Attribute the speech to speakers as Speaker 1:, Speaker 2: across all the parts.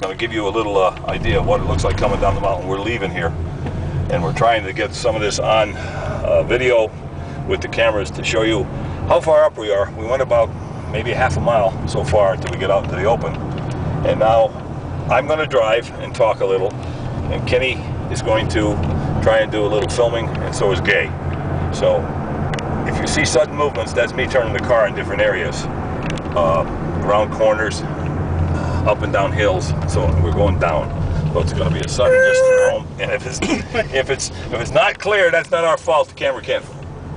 Speaker 1: going to give you a little idea of what it looks like coming down the mountain. We're leaving here, and we're trying to get some of this on video with the cameras to show you how far up we are. We went about maybe half a mile so far until we get out into the open, and now I'm going to drive and talk a little, and Kenny is going to try and do a little filming, and so is Gay. So if you see sudden movements, that's me turning the car in different areas, around corners, up and down hills. So we're going down. So it's going to be a sudden just home. And if it's not clear, that's not our fault. The camera can't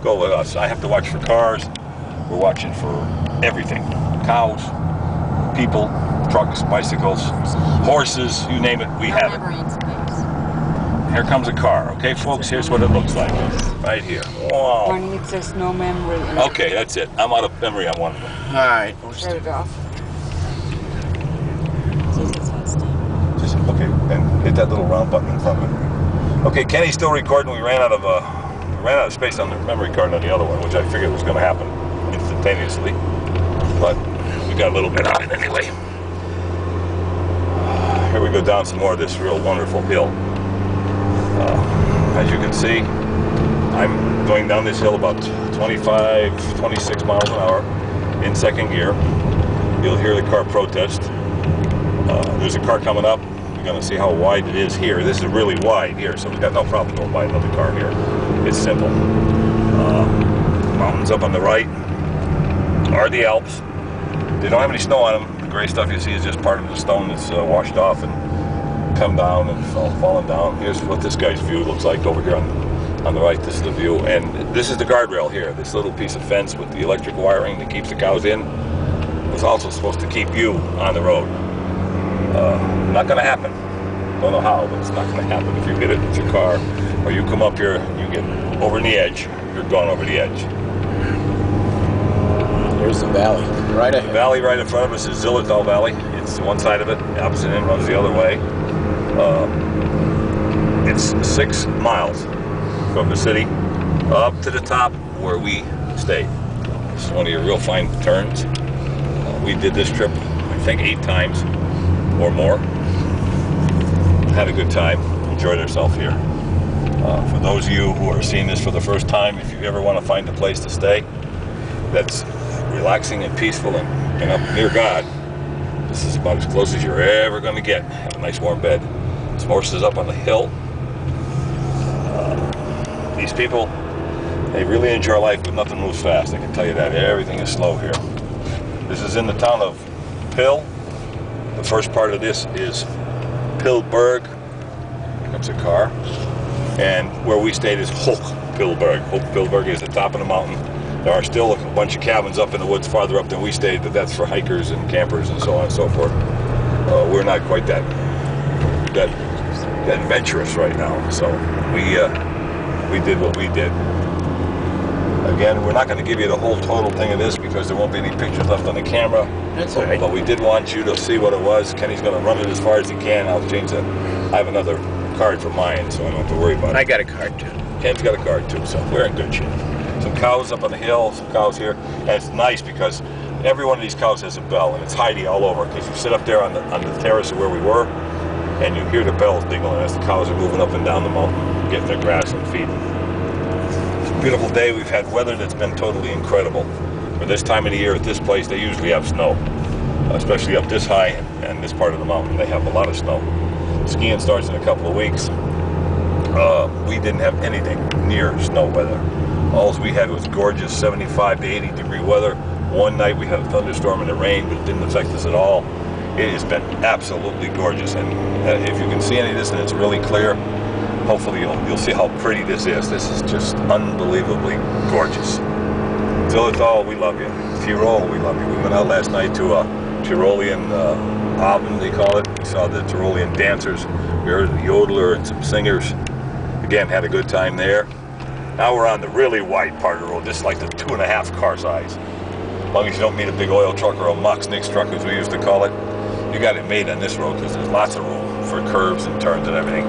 Speaker 1: go with us. I have to watch for cars. We're watching for everything: cows, people, trucks, bicycles, horses, you name it, we have it. Here comes a car. Okay, folks, here's what it looks like. Right here. Wow.
Speaker 2: Warning, it says no memory.
Speaker 1: Okay, that's it. I'm out of memory on one of them.
Speaker 3: All right.
Speaker 2: Shut it off.
Speaker 1: Just, okay, and hit that little round button in front of it. Okay, Kenny's still recording. We ran out of space on the memory card on the other one, which I figured was going to happen instantaneously. But we got a little bit on it anyway. Here we go down some more of this real wonderful hill. As you can see, I'm going down this hill about 25, 26 miles an hour in second gear. You'll hear the car protest. There's a car coming up. We're going to see how wide it is here. This is really wide here, so we've got no problem going by another car here. It's simple. Mountains up on the right are the Alps. They don't have any snow on them. The gray stuff you see is just part of the stone that's washed off and come down and falling down. Here's what this guy's view looks like over here on the right. This is the view, and this is the guardrail here. This little piece of fence with the electric wiring that keeps the cows in was also supposed to keep you on the road. Not going to happen. Don't know how, but it's not going to happen. If you hit it with your car, or you come up here, you get over the edge, you're going over the edge.
Speaker 3: Here's the valley, right ahead.
Speaker 1: The valley right in front of us is Tyrolean Valley. It's one side of it. The opposite end runs the other way. It's 6 miles from the city up to the top where we stayed. It's one of your real fine turns. We did this trip, I think, 8 times or more. Had a good time, enjoyed ourselves here. For those of you who are seeing this for the first time, if you ever want to find a place to stay that's relaxing and peaceful and up near God, this is about as close as you're ever going to get. Have a nice warm bed. Some horses up on the hill. These people, they really enjoy life, but nothing moves fast. I can tell you that. Everything is slow here. This is in the town of Pill. The first part of this is Pillberg. Here comes a car. And where we stayed is Hochpillberg. Hochpillberg is the top of the mountain. There are still a bunch of cabins up in the woods farther up than we stayed, but that's for hikers and campers and so on and so forth. We're not quite that adventurous right now, so we did what we did. Again, we're not going to give you the whole total thing of this because there won't be any pictures left on the camera.
Speaker 3: That's all right.
Speaker 1: But we did want you to see what it was. Kenny's going to run it as far as he can. I'll change it. I have another card for mine, so I don't have to worry about it.
Speaker 3: I got a card too.
Speaker 1: Ken's got a card too, so we're in good shape. Some cows up on the hill, some cows here, and it's nice because every one of these cows has a bell, and it's Heidi all over. Because you sit up there on the terrace of where we were, and you hear the bells dingling as the cows are moving up and down the mountain, getting their grass and feeding. It's a beautiful day. We've had weather that's been totally incredible. For this time of the year at this place, they usually have snow, especially up this high and this part of the mountain. They have a lot of snow. Skiing starts in a couple of weeks. We didn't have anything near snow weather. All we had was gorgeous 75 to 80 degree weather. One night we had a thunderstorm and it rained, but it didn't affect us at all. It has been absolutely gorgeous, and if you can see any of this and it's really clear, hopefully you'll see how pretty this is. This is just unbelievably gorgeous. Tyrolean, we love you. Tyrol, we love you. We went out last night to a Tyrolean Abend, they call it. We saw the Tyrolean dancers. We heard a yodeler and some singers. Again, had a good time there. Now we're on the really wide part of the road. This is like the 2.5 car size. As long as you don't meet a big oil truck or a Mox-Nix truck, as we used to call it, you got it made on this road because there's lots of room for curves and turns and everything.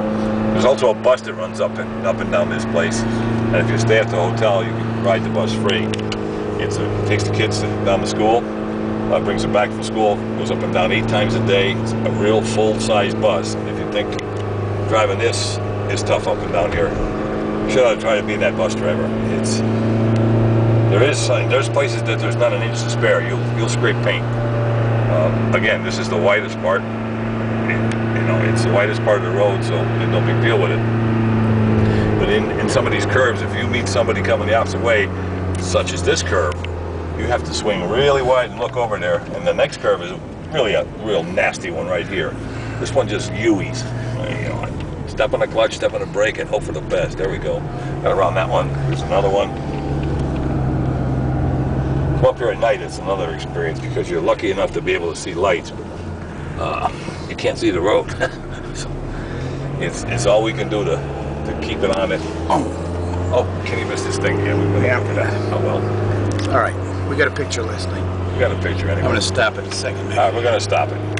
Speaker 1: There's also a bus that runs up and down this place. And if you stay at the hotel, you can ride the bus free. It takes the kids down to school, brings them back from school, goes up and down 8 times a day. It's a real full-size bus. And if you think driving this is tough up and down here, you should try to be that bus driver. There's places that there's not an inch to spare. You'll scrape paint. Again, this is the widest part. It's the widest part of the road, so there's no big deal with it. But in some of these curves, if you meet somebody coming the opposite way, such as this curve, you have to swing really wide and look over there. And the next curve is really a real nasty one right here. This one just U-ies. Step on the clutch, step on the brake, and hope for the best. There we go. Got around that one. Here's another one. Come up here at night, it's another experience because you're lucky enough to be able to see lights, but you can't see the road. So it's all we can do to keep it on it. Oh, can you miss this thing? Yeah, we've been looking at that. Oh well.
Speaker 3: All right, we got a picture last night.
Speaker 1: We got a picture anyway.
Speaker 3: I'm gonna stop it a second, man.
Speaker 1: All right, we're gonna stop it.